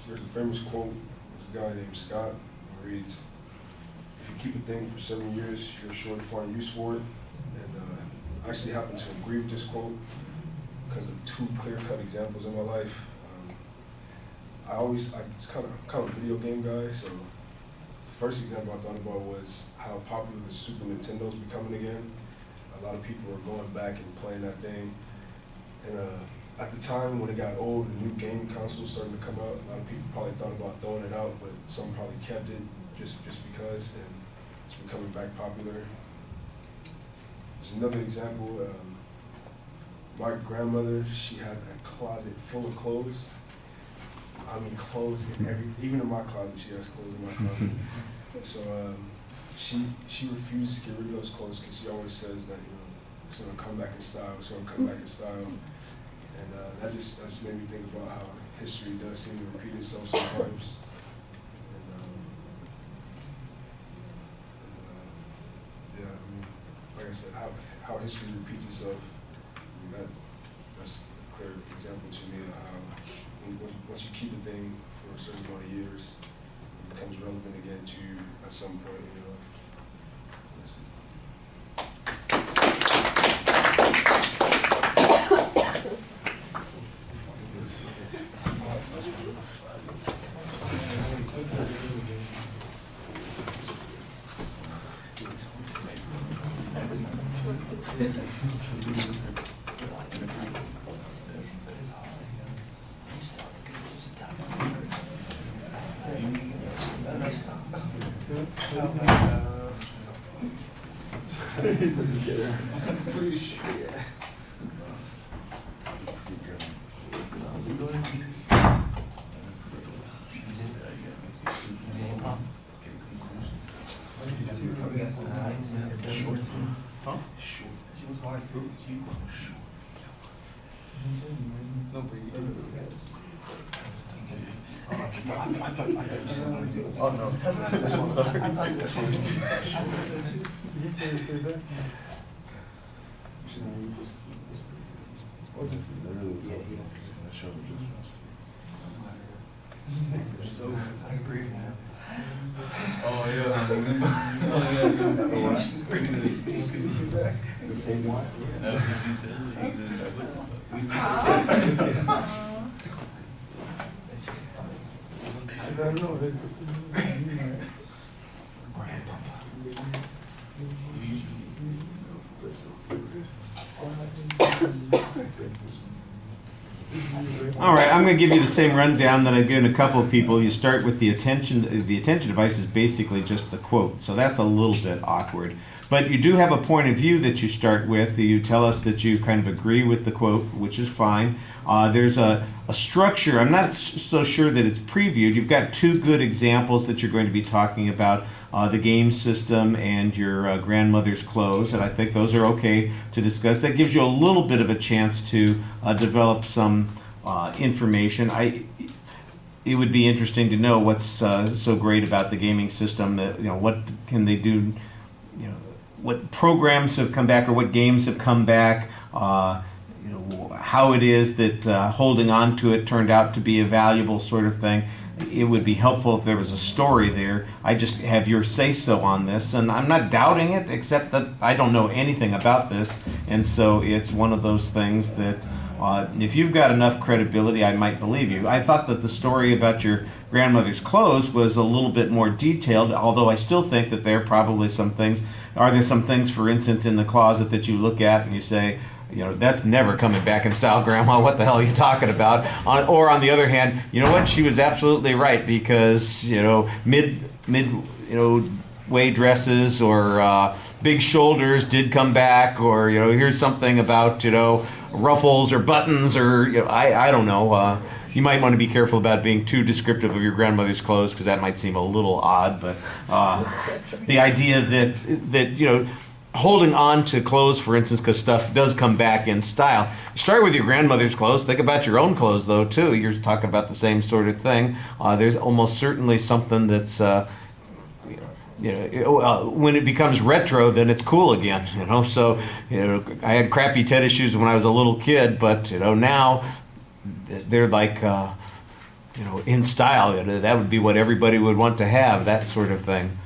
There's a famous quote. There's a guy named Scott who reads, "If you keep a thing for 7 years, you're sure to find use for it." And I actually happen to agree with this quote because of two clear-cut examples in my life. It's kind of a video game guy, so the first example I thought about was how popular the Super Nintendo's becoming again. A lot of people are going back and playing that thing. And at the time when it got old and new game consoles started to come out, a lot of people probably thought about throwing it out, but some probably kept it just because, and it's becoming back popular. There's another example. My grandmother, she had a closet full of clothes. I mean, clothes in even in my closet, she has clothes in my closet. So she refuses to get rid of those clothes because she always says that, it's gonna come back in style, it's gonna come back in style. And that just made me think about how history does seem to repeat itself sometimes. Yeah, I mean, like I said, how history repeats itself, I mean, that's a clear example to me of how once you keep a thing for a certain amount of years, it becomes relevant again to you at some point in your life. Oh no. Oh yeah. The same one? That was what you said. I don't know. All right, I'm going to give you the same rundown that I've given a couple of people. You start with the attention. The attention device is basically just the quote, so that's a little bit awkward. But you do have a point of view that you start with. You tell us that you kind of agree with the quote, which is fine. There's a structure. I'm not so sure that it's previewed. You've got two good examples that you're going to be talking about, the game system and your grandmother's clothes, and I think those are okay to discuss. That gives you a little bit of a chance to develop some information. It would be interesting to know what's so great about the gaming system. That, what can they do? What programs have come back or what games have come back. How it is that holding on to it turned out to be a valuable sort of thing. It would be helpful if there was a story there. I just have your say-so on this, and I'm not doubting it, except that I don't know anything about this, and so it's one of those things that if you've got enough credibility, I might believe you. I thought that the story about your grandmother's clothes was a little bit more detailed, although I still think that there are probably some things. Are there some things, for instance, in the closet that you look at and you say, that's never coming back in style, Grandma. What the hell are you talking about? Or on the other hand, you know what? She was absolutely right because mid-way dresses or big shoulders did come back, or here's something about ruffles or buttons or I don't know. You might want to be careful about being too descriptive of your grandmother's clothes because that might seem a little odd. But the idea that holding on to clothes, for instance, because stuff does come back in style. Start with your grandmother's clothes. Think about your own clothes, though, too. You're talking about the same sort of thing. There's almost certainly something that's, when it becomes retro, then it's cool again. So, I had crappy tennis shoes when I was a little kid, but now they're like in style. That would be what everybody would want to have, that sort of thing.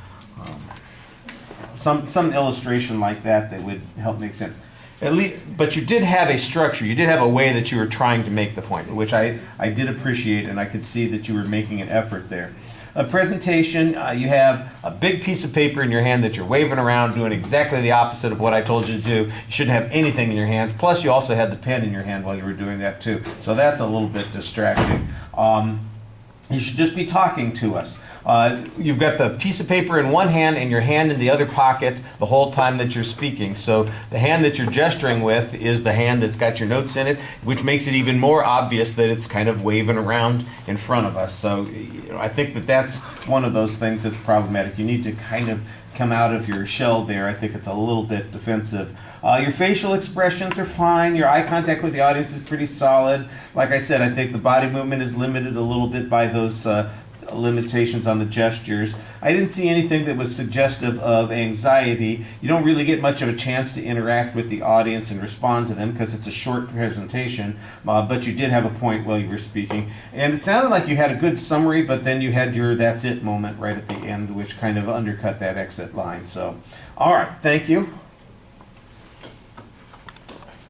Some illustration like that would help make sense. At least, but you did have a structure. You did have a way that you were trying to make the point, which I did appreciate, and I could see that you were making an effort there. A presentation, you have a big piece of paper in your hand that you're waving around, doing exactly the opposite of what I told you to do. You shouldn't have anything in your hands. Plus, you also had the pen in your hand while you were doing that too. So that's a little bit distracting. You should just be talking to us. You've got the piece of paper in one hand and your hand in the other pocket the whole time that you're speaking. So the hand that you're gesturing with is the hand that's got your notes in it, which makes it even more obvious that it's kind of waving around in front of us. So I think that's one of those things that's problematic. You need to kind of come out of your shell there. I think it's a little bit defensive. Your facial expressions are fine. Your eye contact with the audience is pretty solid. Like I said, I think the body movement is limited a little bit by those limitations on the gestures. I didn't see anything that was suggestive of anxiety. You don't really get much of a chance to interact with the audience and respond to them because it's a short presentation, but you did have a point while you were speaking. And it sounded like you had a good summary, but then you had your that's it moment right at the end, which kind of undercut that exit line. So, all right, thank you.